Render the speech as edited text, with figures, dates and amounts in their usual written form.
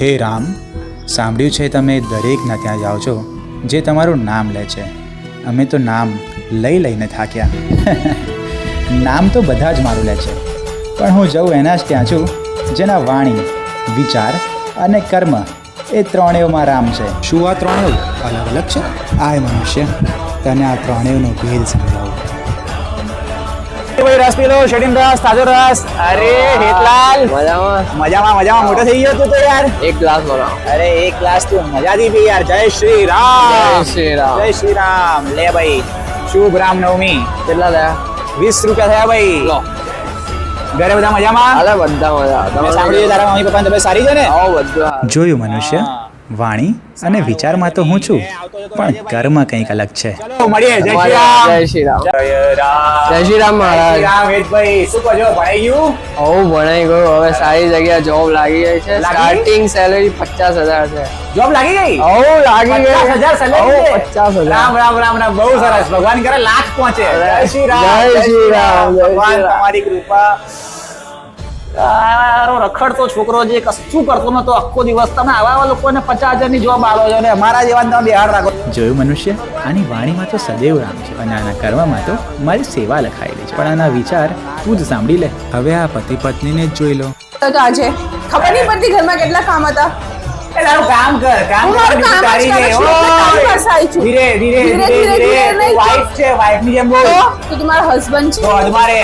હે રામ, સાંભળ્યું છે તમે દરેકના ત્યાં જાઓ છો જે તમારું નામ લે છે. અમે તો નામ લઈ લઈને થાક્યા. નામ તો બધા જ મારું લે છે, પણ હું જઉં એના જ ત્યાં છું જેના વાણી, વિચાર અને કર્મ એ ત્રણેયમાં રામ છે. શું આ ત્રણેય અલગ અલગ છે? આ મનુષ્ય તને આ ત્રણેયનો ભેદ સમજાવું. રસ પી લો, શેડીન રસ, તાજો રસ. અરે હેતલાલ, મજામાં મજામાં મોટો થઈ ગયો તું તો યાર. એક ગ્લાસ બનાવો. અરે એક ગ્લાસ તું મજાથી પી યાર. જય શ્રી રામ. જય શ્રી રામ. જય શ્રી રામ. લે ભાઈ, શુભ રામનવમી. કેટલા થયા? 20 રૂપિયા થયા ભાઈ. લો. ઘરે બધા મજામાં? અરે બધા મજા. તમે સાંભળ્યું તારા મમ્મી પપ્પાની તબિયત સારી છે ને? આવો બધું જોયું મનુષ્ય, વાણી અને વિચારમાં તો હું છું, પણ કર્મ કંઈક અલગ છે. ચલો મળીએ. જય શ્રી રામ. જય શ્રી રામ. જય રામ. જય શ્રી રામ મહારાજ. રામ વેદભાઈ, શું કહો છો? ભણાઈ ગયું? હું ભણાઈ ગયો. હવે સારી જગ્યાએ જોબ લાગી ગઈ છે. લાગી? સ્ટાર્ટિંગ સેલેરી 50,000 છે. જોબ લાગી ગઈ? હું લાગી ગઈ. 50,000 salary છે? 50,000. રામ રામ રામ રામ. બહુ સરસ. ભગવાન કરે લાખ પહોંચે. જય શ્રી રામ. જય શ્રી રામ. જય શ્રી ભગવાન રામ. તમારી કૃપા. રખડતો છોકરો જે કશું કરતો નતો આખો દિવસ, તમે આવા લોકોને 50,000 ની જોબ આલો છો ને અમારા જેવા તમે બિહાર રાખો. જોયું મનુષ્ય, આની વાણીમાં તો સદૈવ રામ છે અને આના કર્મમાં તો મારી સેવા લખાયેલી છે, પણ આના વિચાર તું જ સાંભળી લે. હવે આ પતિ પત્નીને જ જોઈ લો. તો આજે ખબર નહીં પડતી ઘરમાં કેટલા કામ હતા. એ તારું કામ કર, કામ હું મારું કર, કામ જ તારી કરું રે. છું, એટલે કામ ઓય. ફસાઈ છું. ધીરે ધીરે ધીરે ધીરે ધીરે ધીરે નહીં. વાઇફ છે, વાઇફ ની જેમ બોલ. તો તું મારો હસબન્ડ છે. તો અજમારે